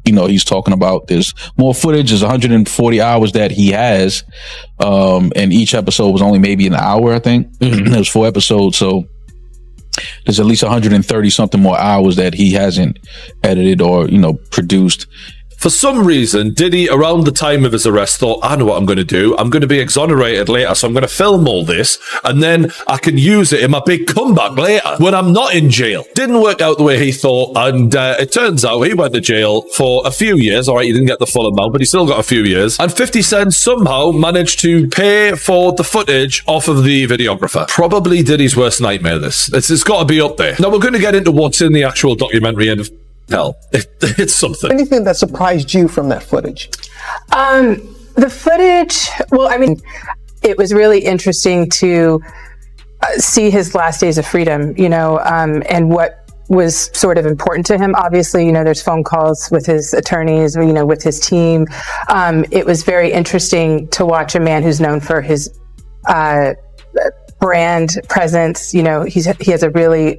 he's talking about there's more footage. There's 140 hours that he has, and each episode was only maybe an hour, I think. There's 4 episodes, so there's at least 130 something more hours that he hasn't edited or produced. For some reason, Diddy, around the time of his arrest, thought, I know what I'm going to do. I'm going to be exonerated later, so I'm going to film all this, and then I can use it in my big comeback later when I'm not in jail. Didn't work out the way he thought, and it turns out he went to jail for a few years. All right, he didn't get the full amount, but he still got a few years. And 50 Cent somehow managed to pay for the footage off of the videographer. Probably Diddy's worst nightmare, this. It's got to be up there. Now, we're going to get into what's in the actual documentary, and hell, it's something. Anything that surprised you from that footage? The footage, well, I mean, it was really interesting to see his last days of freedom, and what was sort of important to him. Obviously, there's phone calls with his attorneys, with his team. It was very interesting to watch a man who's known for his brand presence. He has a really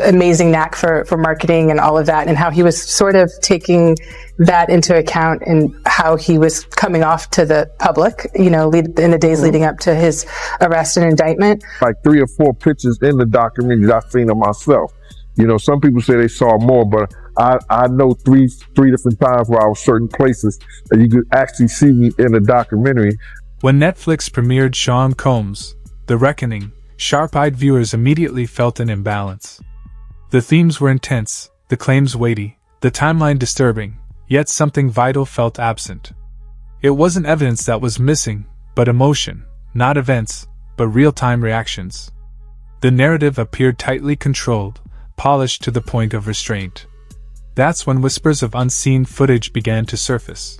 amazing knack for marketing and all of that, and how he was sort of taking that into account and how he was coming off to the public, in the days leading up to his arrest and indictment. Like 3 or 4 pictures in the documentary that I've seen of myself. Some people say they saw more, but I know three different times where I was certain places that you could actually see me in the documentary. When Netflix premiered Sean Combs' The Reckoning, sharp-eyed viewers immediately felt an imbalance. The themes were intense, the claims weighty, the timeline disturbing, yet something vital felt absent. It wasn't evidence that was missing, but emotion, not events, but real-time reactions. The narrative appeared tightly controlled, polished to the point of restraint. That's when whispers of unseen footage began to surface.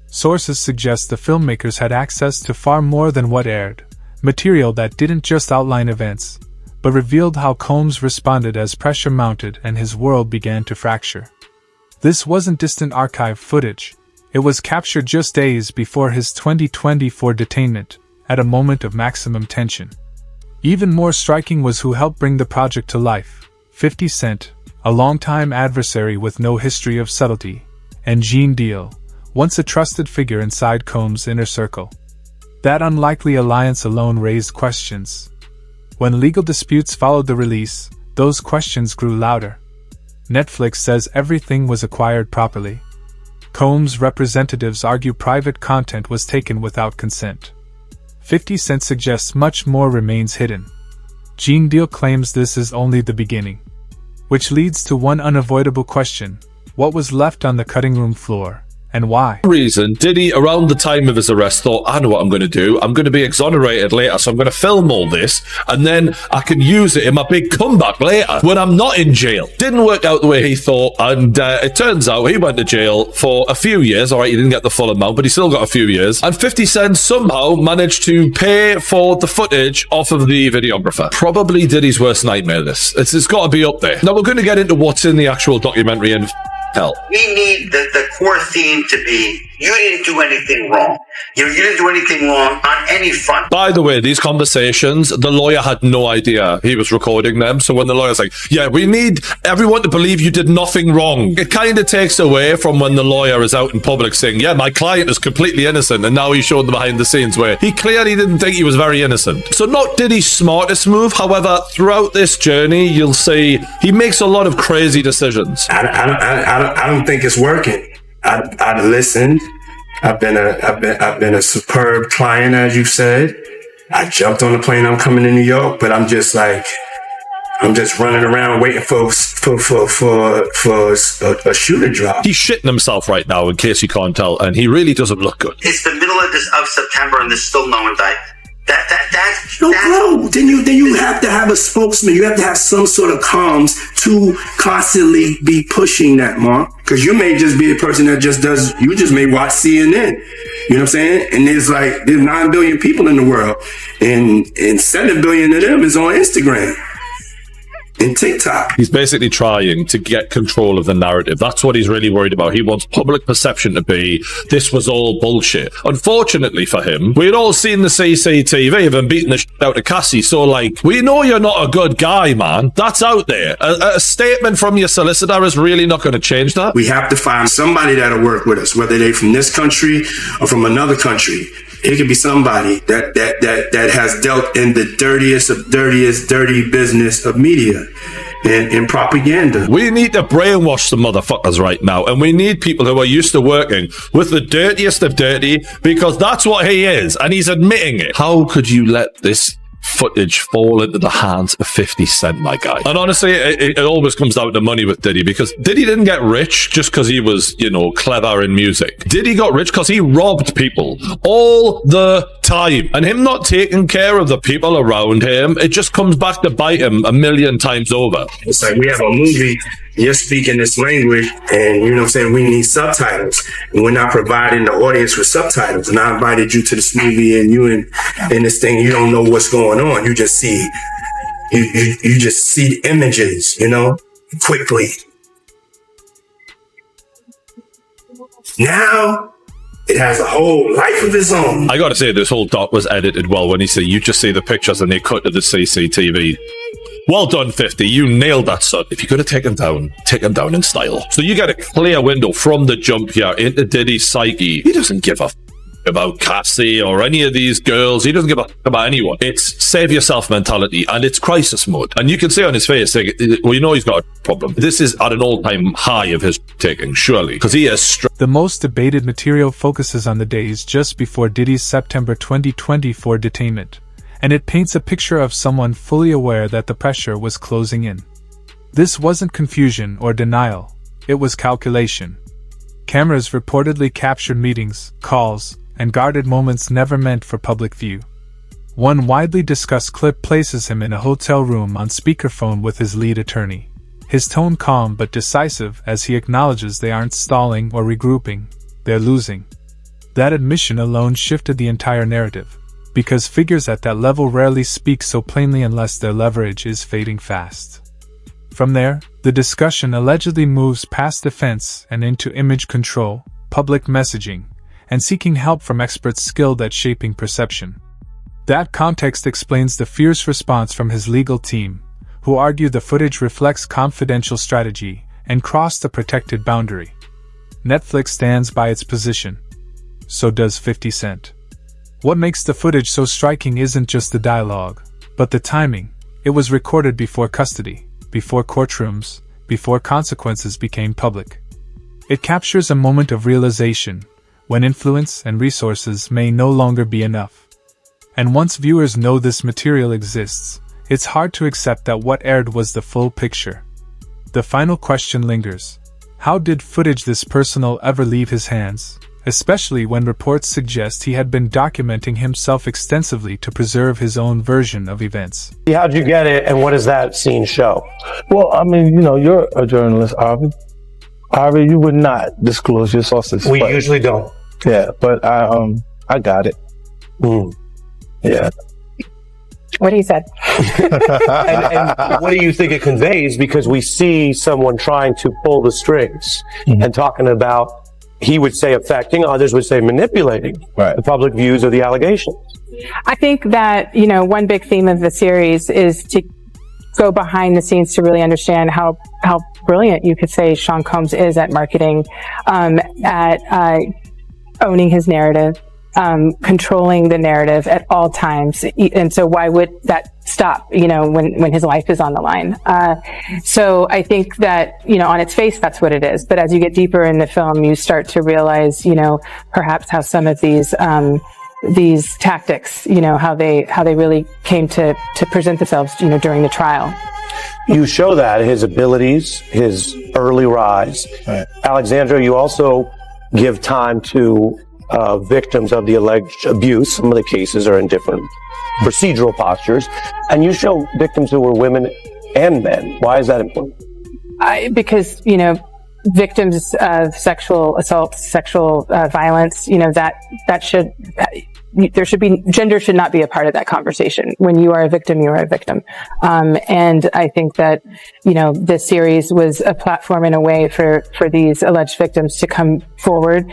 Sources suggest the filmmakers had access to far more than what aired. Material that didn't just outline events, but revealed how Combs responded as pressure mounted and his world began to fracture. This wasn't distant archive footage. It was captured just days before his 2024 detainment, at a moment of maximum tension. Even more striking was who helped bring the project to life: 50 Cent, a longtime adversary with no history of subtlety, and Gene Deal, once a trusted figure inside Combs' inner circle. That unlikely alliance alone raised questions. When legal disputes followed the release, those questions grew louder. Netflix says everything was acquired properly. Combs' representatives argue private content was taken without consent. 50 Cent suggests much more remains hidden. Gene Deal claims this is only the beginning. Which leads to one unavoidable question: what was left on the cutting room floor? And why? Reason, Diddy, around the time of his arrest, thought, I know what I'm going to do. I'm going to be exonerated later, so I'm going to film all this, and then I can use it in my big comeback later when I'm not in jail. Didn't work out the way he thought, and it turns out he went to jail for a few years. All right, he didn't get the full amount, but he still got a few years. And 50 Cent somehow managed to pay for the footage off of the videographer. Probably Diddy's worst nightmare, this. It's got to be up there. Now, we're going to get into what's in the actual documentary, and hell, we need the core theme to be, you didn't do anything wrong. You didn't do anything wrong on any front. By the way, these conversations, the lawyer had no idea he was recording them. So when the lawyer's like, yeah, we need everyone to believe you did nothing wrong, it kind of takes away from when the lawyer is out in public saying, yeah, my client is completely innocent. And now he showed the behind the scenes where he clearly didn't think he was very innocent. So not Diddy's smartest move. However, throughout this journey, you'll see he makes a lot of crazy decisions. I don't think it's working. I listened. I've been a superb client, as you said. I jumped on the plane. I'm coming to New York, but I'm just running around waiting for a shoe to drop. He's shitting himself right now, in case you can't tell, and he really doesn't look good. It's the middle of September, and there's still no indictment. Bro, then you have to have a spokesman. You have to have some sort of comms to constantly be pushing that, Mark. Because you may just be the person that you just may watch CNN. You know what I'm saying? And there's 9 billion people in the world, and 7 billion of them is on Instagram. and TikTok. He's basically trying to get control of the narrative. That's what he's really worried about. He wants public perception to be, this was all bullshit. Unfortunately for him, we had all seen the CCTV of him beating the shit out of Cassie. So, like, we know you're not a good guy, man. That's out there. A statement from your solicitor is really not going to change that. We have to find somebody that'll work with us, whether they from this country or from another country. It could be somebody that has dealt in the dirtiest of dirty business of media and propaganda. We need to brainwash some motherfuckers right now, and we need people who are used to working with the dirtiest of dirty, because that's what he is, and he's admitting it. How could you let this footage fall into the hands of 50 Cent, my guy? And honestly, it always comes down to money with Diddy, because Diddy didn't get rich just because he was, clever in music. Diddy got rich because he robbed people all the time, and him not taking care of the people around him, it just comes back to bite him a million times over. It's like we have a movie, you're speaking this language, and you know what I'm saying, we need subtitles, and we're not providing the audience with subtitles. And I invited you to this movie, and you in this thing, you don't know what's going on. You just see you just see the images, quickly. Now it has a whole life of its own. I gotta say, this whole doc was edited well. When he said you just see the pictures and they cut to the CCTV. Well done, 50. You nailed that, son. If you're going to take him down in style. So you get a clear window from the jump here into Diddy's psyche. He doesn't give a about Cassie or any of these girls. He doesn't give a about anyone. It's save yourself mentality, and it's crisis mode. And you can see on his face, well, he's got a problem. This is at an all-time high of his taking, surely, because he is The most debated material focuses on the days just before Diddy's September 2024 detainment, and it paints a picture of someone fully aware that the pressure was closing in. This wasn't confusion or denial, it was calculation. Cameras reportedly captured meetings, calls, and guarded moments never meant for public view. One widely discussed clip places him in a hotel room on speakerphone with his lead attorney. His tone calm but decisive as he acknowledges they aren't stalling or regrouping, they're losing. That admission alone shifted the entire narrative, because figures at that level rarely speak so plainly unless their leverage is fading fast. From there, the discussion allegedly moves past defense and into image control, public messaging, and seeking help from experts skilled at shaping perception. That context explains the fierce response from his legal team, who argue the footage reflects confidential strategy and crossed the protected boundary. Netflix stands by its position. So does 50 Cent. What makes the footage so striking isn't just the dialogue, but the timing. It was recorded before custody, before courtrooms, before consequences became public. It captures a moment of realization, when influence and resources may no longer be enough. And once viewers know this material exists, it's hard to accept that what aired was the full picture. The final question lingers. How did footage this personal ever leave his hands? Especially when reports suggest he had been documenting himself extensively to preserve his own version of events. How'd you get it, and what does that scene show? Well, I mean, you're a journalist, Harvey. Harvey, you would not disclose your sources. We usually don't. Yeah, but I got it. Yeah. What he said. and what do you think it conveys? Because we see someone trying to pull the strings and talking about, he would say affecting, others would say manipulating the public views of the allegations. I think that, one big theme of the series is to go behind the scenes to really understand how brilliant you could say Sean Combs is at marketing, at owning his narrative, controlling the narrative at all times. And so why would that stop, when his life is on the line? So I think that, on its face, that's what it is. But as you get deeper in the film, you start to realize, perhaps how some of these tactics, how they really came to present themselves, during the trial. You show that, his abilities, his early rise. Right. Alexandra, you also give time to victims of the alleged abuse. Some of the cases are in different procedural postures. And you show victims who were women and men. Why is that important? Because, victims of sexual assault, sexual violence, that should gender should not be a part of that conversation. When you are a victim, you are a victim. And I think that, this series was a platform in a way for these alleged victims to come forward,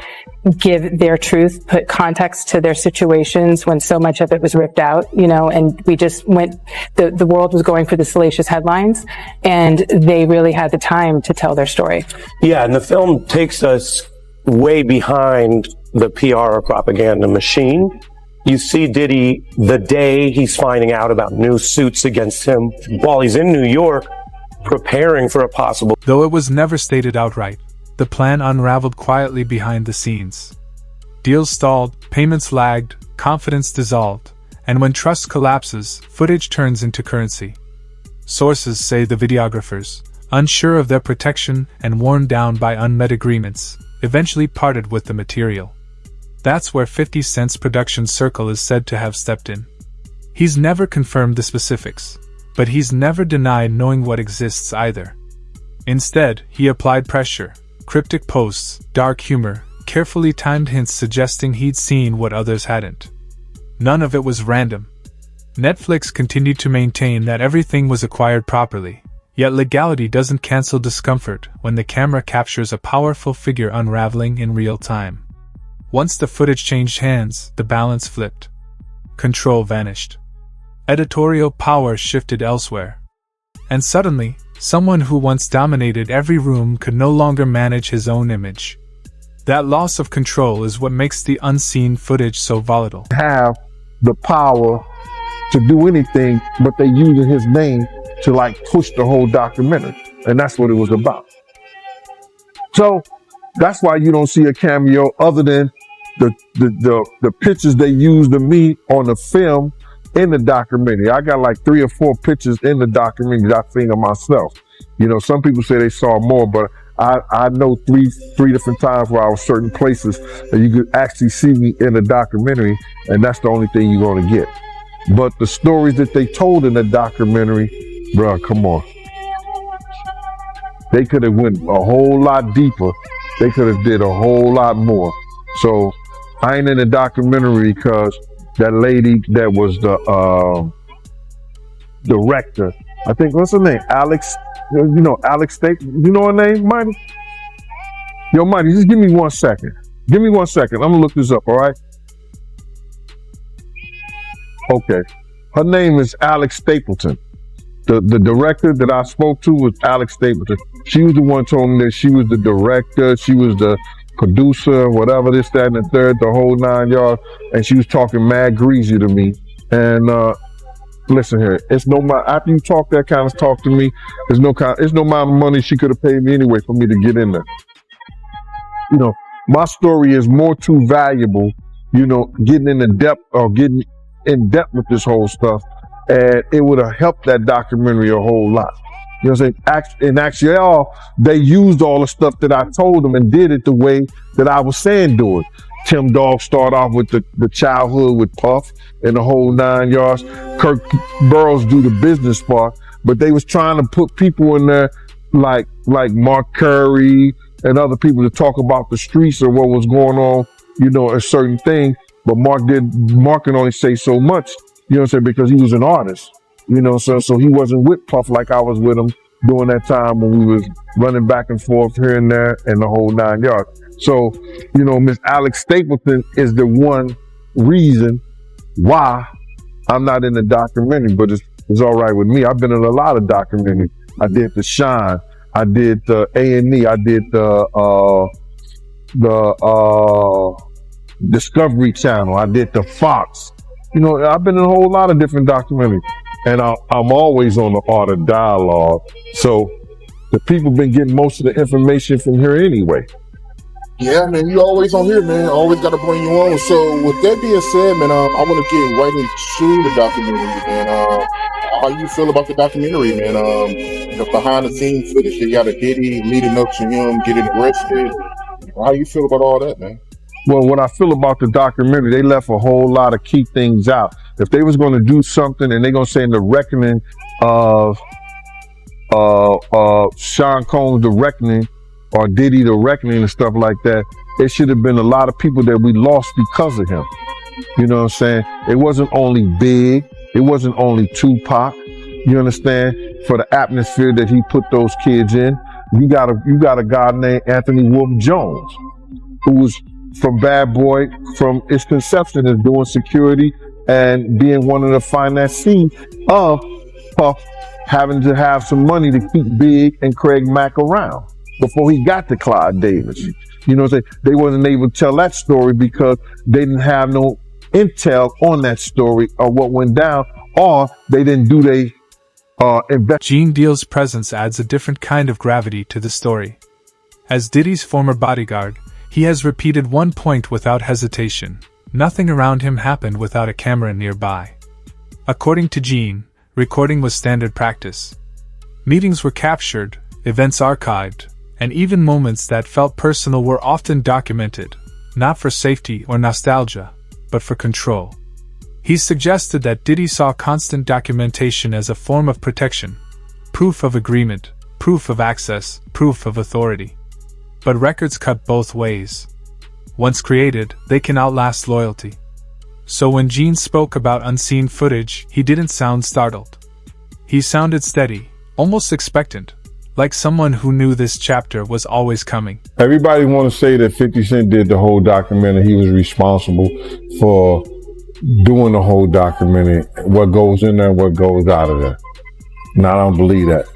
give their truth, put context to their situations when so much of it was ripped out, and we just the world was going for the salacious headlines, and they really had the time to tell their story. Yeah, and the film takes us way behind the PR or propaganda machine. You see Diddy the day he's finding out about new suits against him while he's in New York preparing for a possible... Though it was never stated outright, the plan unraveled quietly behind the scenes. Deals stalled, payments lagged, confidence dissolved, and when trust collapses, footage turns into currency. Sources say the videographers, unsure of their protection and worn down by unmet agreements, eventually parted with the material. That's where 50 Cent's production circle is said to have stepped in. He's never confirmed the specifics, but he's never denied knowing what exists either. Instead, he applied pressure, cryptic posts, dark humor, carefully timed hints suggesting he'd seen what others hadn't. None of it was random. Netflix continued to maintain that everything was acquired properly, yet legality doesn't cancel discomfort when the camera captures a powerful figure unraveling in real time. Once the footage changed hands, the balance flipped. Control vanished. Editorial power shifted elsewhere. And suddenly, someone who once dominated every room could no longer manage his own image. That loss of control is what makes the unseen footage so volatile. Have the power to do anything, but they using his name to push the whole documentary. And that's what it was about. So that's why you don't see a cameo other than the pictures they used of me on the film in the documentary. I got 3 or 4 pictures in the documentary that I seen of myself. Some people say they saw more, but I know three different times where I was certain places that you could actually see me in the documentary, and that's the only thing you're going to get. But the stories that they told in the documentary, bruh, come on. They could have went a whole lot deeper. They could have did a whole lot more. So I ain't in the documentary because that lady that was the director, I think, what's her name? Alex, Alex State. You know her name, Mighty? Yo, Mighty, just give me 1 second. Give me 1 second. I'm gonna look this up, all right? Okay. Her name is Alex Stapleton. The director that I spoke to was Alex Stapleton. She was the one told me that she was the director, she was the producer, whatever, this, that, and the third, the whole 9 yards, and she was talking mad greasy to me. And listen here, it's no after you talk that kind of talk to me, it's no amount of money she could have paid me anyway for me to get in there. My story is more too valuable, getting getting in depth with this whole stuff, and it would have helped that documentary a whole lot. You know what I'm saying? In actually, they used all the stuff that I told them and did it the way that I was saying do it. Tim Dog started off with the childhood with Puff and the whole 9 yards. Kirk Burrows do the business part, but they was trying to put people in there like Mark Curry and other people to talk about the streets or what was going on, a certain thing. But Mark can only say so much, because he was an artist. So he wasn't with Puff like I was with him during that time when we was running back and forth here and there and the whole 9 yards. So, Miss Alex Stapleton is the one reason why I'm not in the documentary, but it's all right with me. I've been in a lot of documentaries. I did The Shine. I did the A&E. I did the Discovery Channel. I did the Fox. I've been in a whole lot of different documentaries. And I'm always on the art of dialogue. So the people been getting most of the information from here anyway. Yeah, man, you always on here, man. Always got to bring you on. So with that being said, man, I want to get right into the documentary, man. How you feel about the documentary, man? The behind the scenes footage, you got a Diddy leading up to him getting arrested. How you feel about all that, man? Well, what I feel about the documentary, they left a whole lot of key things out. If they was going to do something and they're going to say in the reckoning of Sean Combs, the reckoning, or Diddy, the reckoning and stuff like that, it should have been a lot of people that we lost because of him. You know what I'm saying? It wasn't only Big. It wasn't only Tupac. You understand? For the atmosphere that he put those kids in, you got a guy named Anthony Wolf Jones, who was from Bad Boy, from its conception as doing security and being one of the financiers of Puff having to have some money to keep Big and Craig Mack around before he got to Clyde Davis. You know what I'm saying? They wasn't able to tell that story because they didn't have no intel on that story or what went down, or they didn't do they Gene Deal's presence adds a different kind of gravity to the story. As Diddy's former bodyguard, he has repeated one point without hesitation. Nothing around him happened without a camera nearby. According to Gene, recording was standard practice. Meetings were captured, events archived, and even moments that felt personal were often documented, not for safety or nostalgia, but for control. He suggested that Diddy saw constant documentation as a form of protection, proof of agreement, proof of access, proof of authority. But records cut both ways. Once created, they can outlast loyalty. So when Gene spoke about unseen footage, he didn't sound startled. He sounded steady, almost expectant, like someone who knew this chapter was always coming. Everybody want to say that 50 Cent did the whole documentary. He was responsible for doing the whole documentary, what goes in there, what goes out of there. And I don't believe that.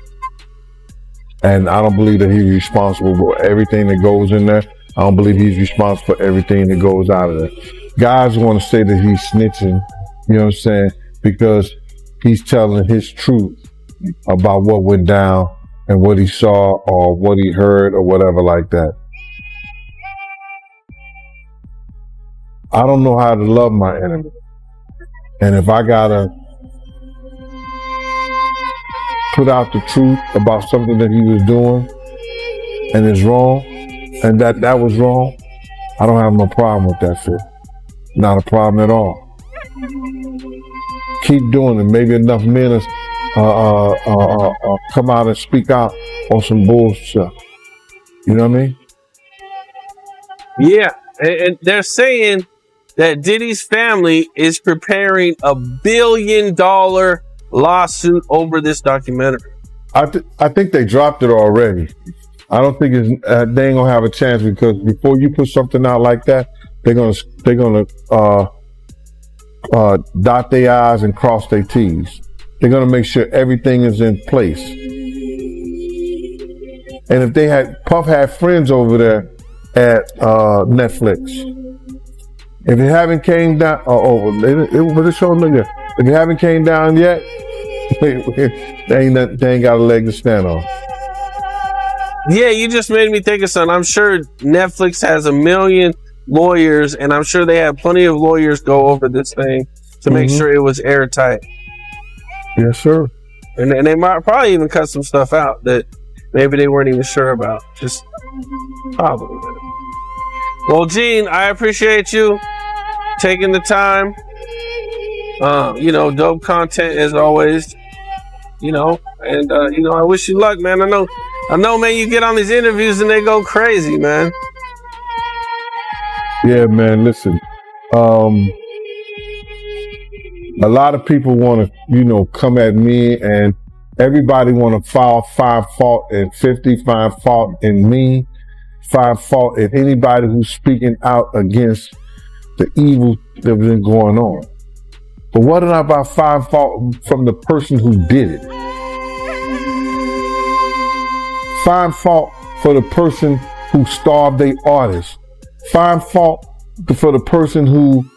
And I don't believe that he's responsible for everything that goes in there. I don't believe he's responsible for everything that goes out of there. Guys want to say that he's snitching, you know what I'm saying, because he's telling his truth about what went down and what he saw or what he heard or whatever like that. I don't know how to love my enemy. And if I gotta put out the truth about something that he was doing and it's wrong, and that was wrong, I don't have no problem with that shit. Not a problem at all. Keep doing it. Maybe enough men come out and speak out on some bullshit. You know what I mean? Yeah, and they're saying that Diddy's family is preparing $1 billion lawsuit over this documentary. I think they dropped it already. I don't think they ain't gonna have a chance, because before you put something out like that, they're gonna dot their I's and cross their T's. They're gonna make sure everything is in place. And if Puff had friends over there at Netflix. If it haven't came down, what show nigga? If it haven't came down yet, they ain't got a leg to stand on. Yeah, you just made me think of something. I'm sure Netflix has 1 million lawyers, and I'm sure they had plenty of lawyers go over this thing to make sure it was airtight. Yes, sir. And they might probably even cut some stuff out that maybe they weren't even sure about. Just probably. Well, Gene, I appreciate you taking the time. Dope content as always. And I wish you luck, man. I know, man, you get on these interviews and they go crazy, man. Yeah, man, listen. A lot of people want to, come at me, and everybody want to find fault in 50, find fault in me, find fault in anybody who's speaking out against the evil that was going on. But what about find fault from the person who did it? Find fault for the person who starved their artist. Find fault for the person who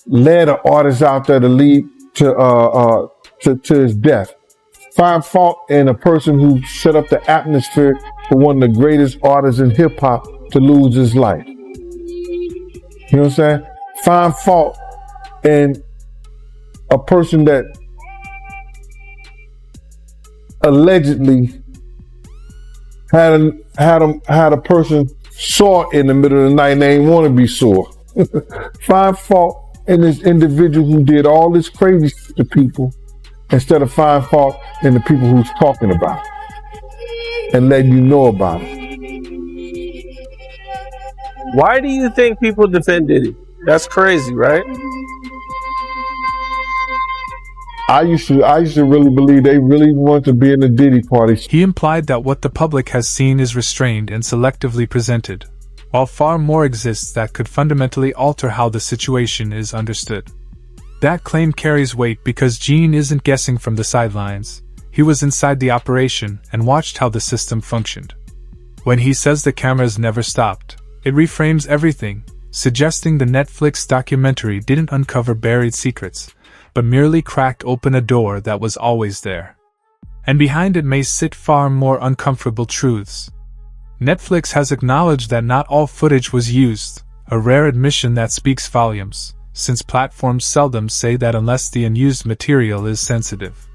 led an artist out there to lead to his death. Find fault in a person who set up the atmosphere for one of the greatest artists in hip hop to lose his life. You know what I'm saying? Find fault in a person that allegedly had a person saw in the middle of the night and they didn't want to be saw. Find fault in this individual who did all this crazy shit to people, instead of find fault in the people who's talking about it and letting you know about it. Why do you think people defend Diddy? That's crazy, right? I used to really believe they really want to be in the Diddy party. He implied that what the public has seen is restrained and selectively presented, while far more exists that could fundamentally alter how the situation is understood. That claim carries weight because Gene isn't guessing from the sidelines. He was inside the operation and watched how the system functioned. When he says the cameras never stopped, it reframes everything, suggesting the Netflix documentary didn't uncover buried secrets, but merely cracked open a door that was always there. And behind it may sit far more uncomfortable truths. Netflix has acknowledged that not all footage was used, a rare admission that speaks volumes, since platforms seldom say that unless the unused material is sensitive.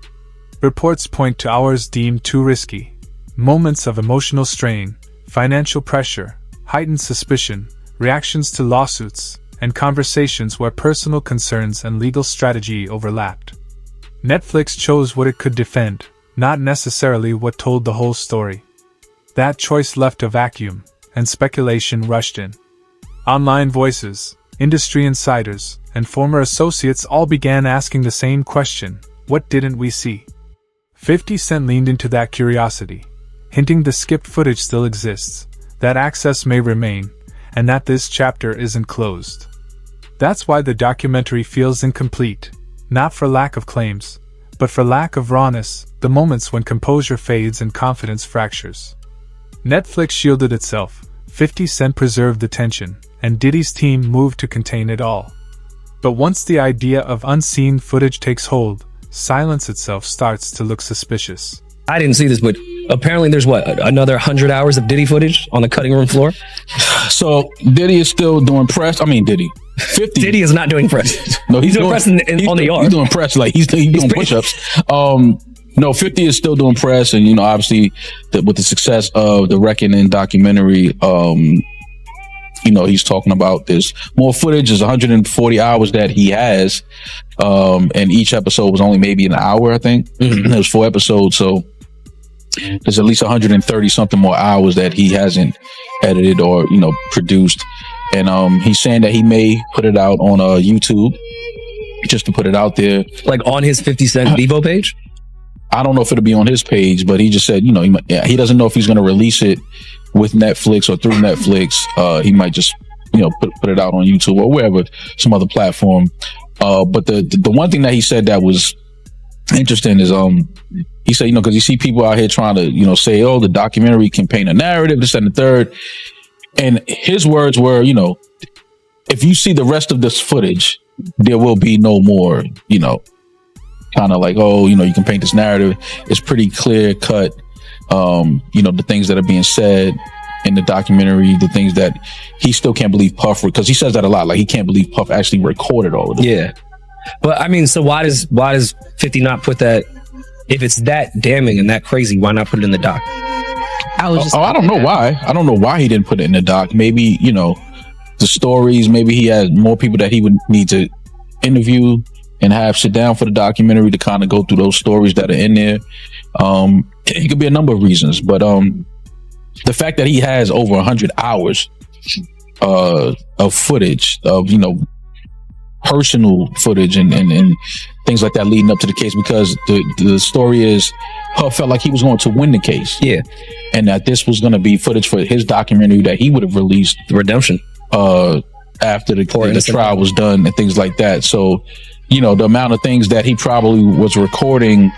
Reports point to hours deemed too risky, moments of emotional strain, financial pressure, heightened suspicion, reactions to lawsuits, and conversations where personal concerns and legal strategy overlapped. Netflix chose what it could defend, not necessarily what told the whole story. That choice left a vacuum, and speculation rushed in. Online voices, industry insiders, and former associates all began asking the same question: what didn't we see? 50 Cent leaned into that curiosity, hinting the skipped footage still exists, that access may remain, and that this chapter isn't closed. That's why the documentary feels incomplete, not for lack of claims, but for lack of rawness, the moments when composure fades and confidence fractures. Netflix shielded itself, 50 Cent preserved the tension, and Diddy's team moved to contain it all. But once the idea of unseen footage takes hold, silence itself starts to look suspicious. I didn't see this, but apparently there's another 100 hours of Diddy footage on the cutting room floor? So Diddy is still doing press. I mean, Diddy. 50. Diddy is not doing press. No, he's doing press on the yard. He's doing press, like he's doing push-ups. No, 50 is still doing press, and obviously with the success of the Reckoning documentary, he's talking about this more footage. Is 140 hours that he has, and each episode was only maybe an hour, I think. It was 4 episodes, so there's at least 130 something more hours that he hasn't edited or produced. And he's saying that he may put it out on YouTube just to put it out there, like on his 50 Cent Devo page. I don't know if it'll be on his page, but he just said he doesn't know if he's going to release it with Netflix or through Netflix. He might just put it out on YouTube or wherever, some other platform. But the one thing that he said that was interesting is he said because you see people out here trying to say, oh, the documentary can paint a narrative, this and the third. And his words were, if you see the rest of this footage, there will be no more, kind of like, oh, you can paint this narrative. It's pretty clear cut. The things that are being said in the documentary, the things that he still can't believe Puff, because he says that a lot. Like he can't believe Puff actually recorded all of it. Yeah. But I mean, so why does 50 not put that? If it's that damning and that crazy, why not put it in the doc? I don't know why. I don't know why he didn't put it in the doc. Maybe, the stories, maybe he had more people that he would need to interview and have sit down for the documentary to kind of go through those stories that are in there. It could be a number of reasons, but the fact that he has over 100 hours of footage of, personal footage and things like that leading up to the case, because the story is Puff felt like he was going to win the case. Yeah. And that this was going to be footage for his documentary that he would have released. The redemption. After the trial was done and things like that. So, the amount of things that he probably was recording,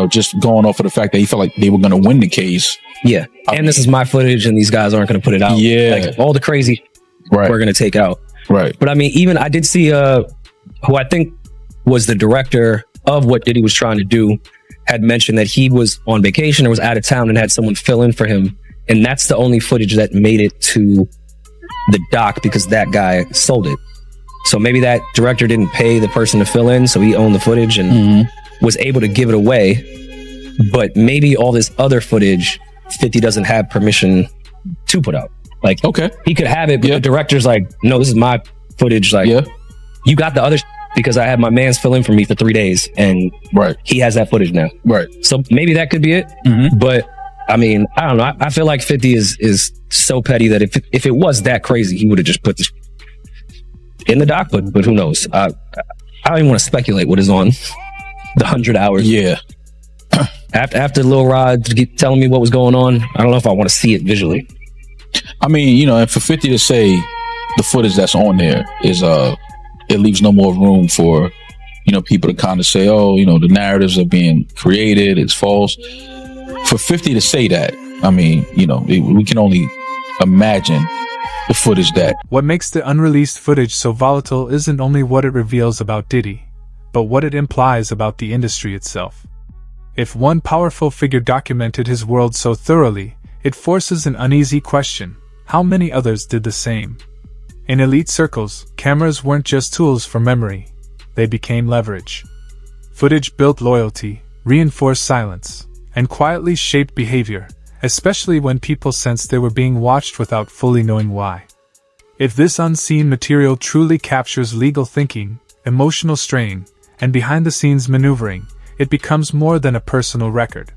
just going off of the fact that he felt like they were going to win the case. Yeah. And this is my footage and these guys aren't going to put it out. Yeah. Like all the crazy we're going to take out. Right. But I mean, even I did see who I think was the director of what Diddy was trying to do had mentioned that he was on vacation or was out of town and had someone fill in for him. And that's the only footage that made it to the doc because that guy sold it. So maybe that director didn't pay the person to fill in, so he owned the footage and was able to give it away. But maybe all this other footage, 50 doesn't have permission to put out. Like, okay, he could have it, but the director's like, no, this is my footage. Like, you got the other because I had my mans fill in for me for 3 days, and he has that footage now. Right. So maybe that could be it. But I mean, I don't know. I feel like 50 is so petty that if it was that crazy, he would have just put this in the doc, but who knows? I don't even want to speculate what is on the 100 hours. Yeah. After Lil Rod telling me what was going on, I don't know if I want to see it visually. I mean, you know, and for 50 to say the footage that's on there is it leaves no more room for, you know, people to kind of say, oh, you know, the narratives are being created, it's false. For 50 to say that, I mean, you know, we can only imagine the footage that. What makes the unreleased footage so volatile isn't only what it reveals about Diddy, but what it implies about the industry itself. If one powerful figure documented his world so thoroughly, it forces an uneasy question: how many others did the same? In elite circles, cameras weren't just tools for memory, they became leverage. Footage built loyalty, reinforced silence, and quietly shaped behavior, especially when people sensed they were being watched without fully knowing why. If this unseen material truly captures legal thinking, emotional strain, and behind-the-scenes maneuvering, it becomes more than a personal record.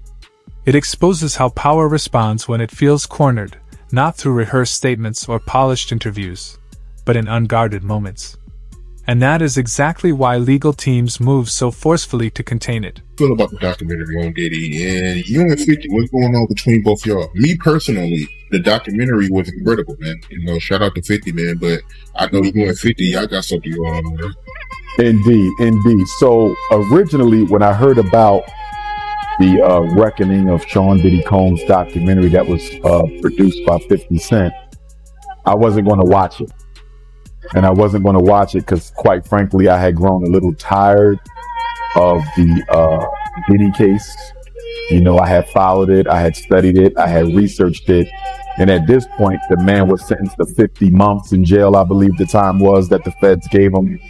It exposes how power responds when it feels cornered, not through rehearsed statements or polished interviews, but in unguarded moments. And that is exactly why legal teams move so forcefully to contain it. Feel about the documentary on Diddy and you and 50, what's going on between both y'all? Me personally, the documentary was incredible, man. You know, shout out to 50, man, but I know you and 50, y'all got something going on there. Indeed. So originally, when I heard about the reckoning of Sean Diddy Combs documentary that was produced by 50 Cent, I wasn't going to watch it. And I wasn't going to watch it because, quite frankly, I had grown a little tired of the Diddy case. You know, I had followed it, I had studied it, I had researched it. And at this point, the man was sentenced to 50 months in jail, I believe the time was that the feds gave him.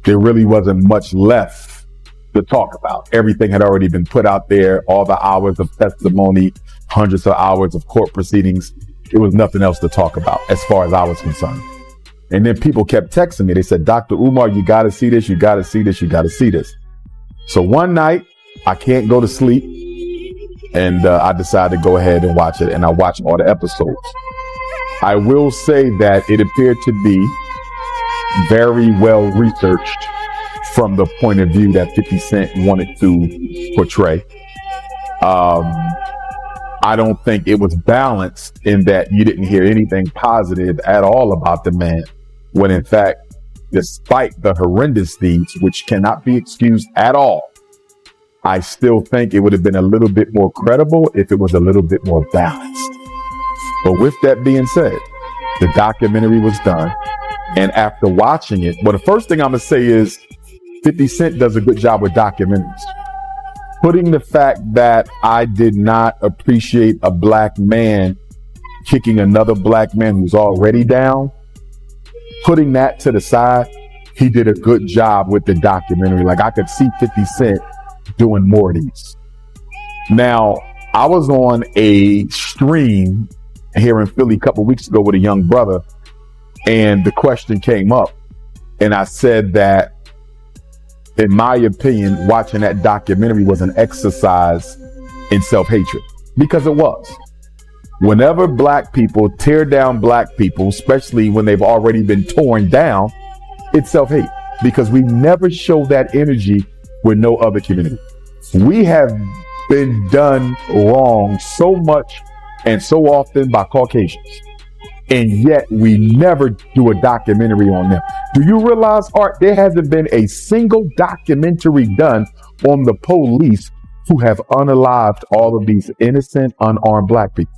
There really wasn't much left to talk about. Everything had already been put out there, all the hours of testimony, hundreds of hours of court proceedings. There was nothing else to talk about as far as I was concerned. And then people kept texting me. They said, Dr. Umar, you got to see this. You got to see this. You got to see this. So one night I can't go to sleep and I decided to go ahead and watch it. And I watched all the episodes. I will say that it appeared to be very well researched from the point of view that 50 Cent wanted to portray. I don't think it was balanced in that you didn't hear anything positive at all about the man, when in fact, despite the horrendous deeds, which cannot be excused at all, I still think it would have been a little bit more credible if it was a little bit more balanced. But with that being said, the documentary was done. And after watching it, well, the first thing I'm going to say is 50 Cent does a good job with documentaries. Putting the fact that I did not appreciate a black man kicking another black man who's already down, putting that to the side, he did a good job with the documentary. Like, I could see 50 Cent doing more of these. Now, I was on a stream here in Philly a couple weeks ago with a young brother, and the question came up, and I said that, in my opinion, watching that documentary was an exercise in self-hatred, because it was. Whenever black people tear down black people, especially when they've already been torn down, it's self-hate, because we never show that energy with no other community. We have been done wrong so much and so often by Caucasians, and yet we never do a documentary on them. Do you realize, Art, there hasn't been a single documentary done on the police who have unalived all of these innocent, unarmed black people?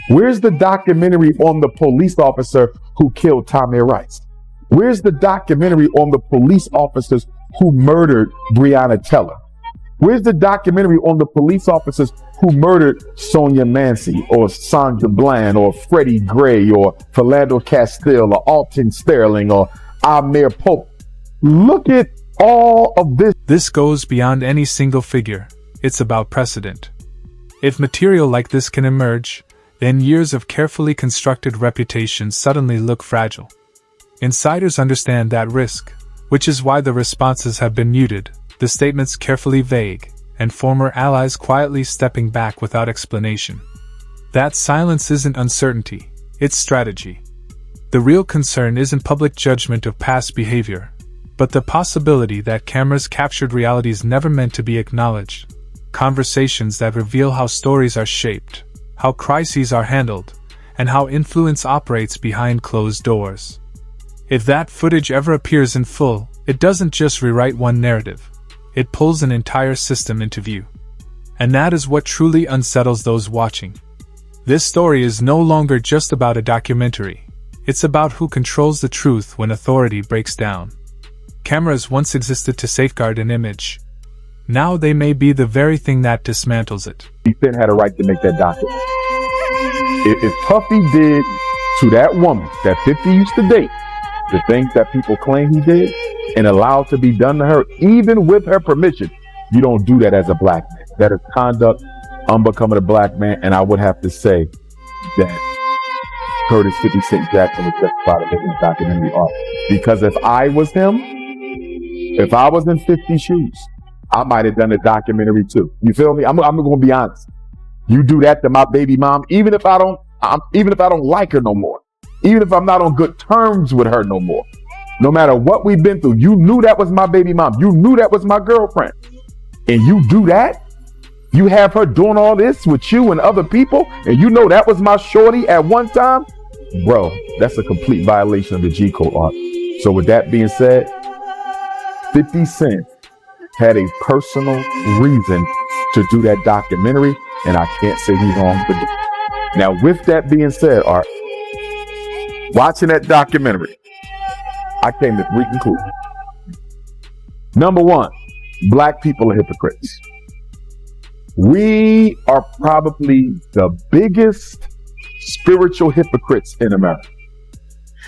Where's the documentary on the police officer who killed Tamir Rice? Where's the documentary on the police officers who murdered Breonna Taylor? Where's the documentary on the police officers who murdered Sonia Mancy or Sandra Bland or Freddie Gray or Philando Castile or Alton Sterling or Amir Pope? Look at all of this. This goes beyond any single figure. It's about precedent. If material like this can emerge, then years of carefully constructed reputations suddenly look fragile. Insiders understand that risk, which is why the responses have been muted, the statements carefully vague, and former allies quietly stepping back without explanation. That silence isn't uncertainty, it's strategy. The real concern isn't public judgment of past behavior, but the possibility that cameras captured realities never meant to be acknowledged. Conversations that reveal how stories are shaped, how crises are handled, and how influence operates behind closed doors. If that footage ever appears in full, it doesn't just rewrite one narrative. It pulls an entire system into view. And that is what truly unsettles those watching. This story is no longer just about a documentary. It's about who controls the truth when authority breaks down. Cameras once existed to safeguard an image. Now they may be the very thing that dismantles it. Finn had a right to make that document. If Puffy did to that woman that 50 used to date, the things that people claim he did, and allowed to be done to her, even with her permission, you don't do that as a black man. That is conduct unbecoming a black man, and I would have to say that Curtis 50 Cent Jackson was justified in making a documentary art. Because if I was him, if I was in 50's shoes, I might have done a documentary too. You feel me? I'm going to be honest. You do that to my baby mom, even if I don't like her no more, even if I'm not on good terms with her no more, no matter what we've been through, you knew that was my baby mom. You knew that was my girlfriend. And you do that? You have her doing all this with you and other people, and you know that was my shorty at one time? Bro, that's a complete violation of the G Code art. So with that being said, 50 Cent had a personal reason to do that documentary, and I can't say he's wrong for it. Now, with that being said, Art, watching that documentary, I came to three conclusions. Number one, black people are hypocrites. We are probably the biggest spiritual hypocrites in America.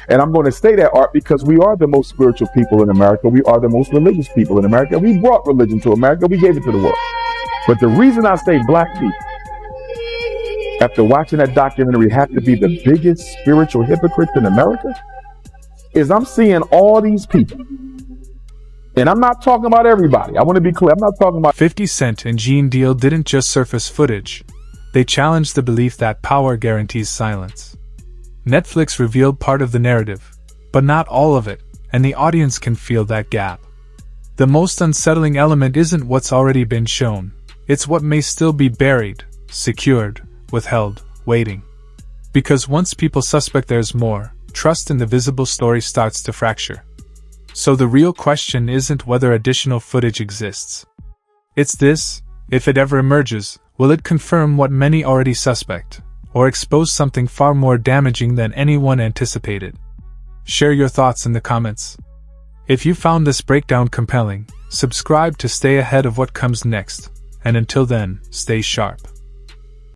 And I'm going to say that, Art, because we are the most spiritual people in America. We are the most religious people in America. We brought religion to America. We gave it to the world. But the reason I say black people, after watching that documentary, have to be the biggest spiritual hypocrites in America, is I'm seeing all these people. And I'm not talking about everybody. I want to be clear. I'm not talking about 50 Cent and Gene Deal didn't just surface footage. They challenged the belief that power guarantees silence. Netflix revealed part of the narrative, but not all of it, and the audience can feel that gap. The most unsettling element isn't what's already been shown. It's what may still be buried, secured, withheld, waiting. Because once people suspect there's more, trust in the visible story starts to fracture. So the real question isn't whether additional footage exists. It's this: if it ever emerges, will it confirm what many already suspect, or expose something far more damaging than anyone anticipated? Share your thoughts in the comments. If you found this breakdown compelling, subscribe to stay ahead of what comes next, and until then, stay sharp.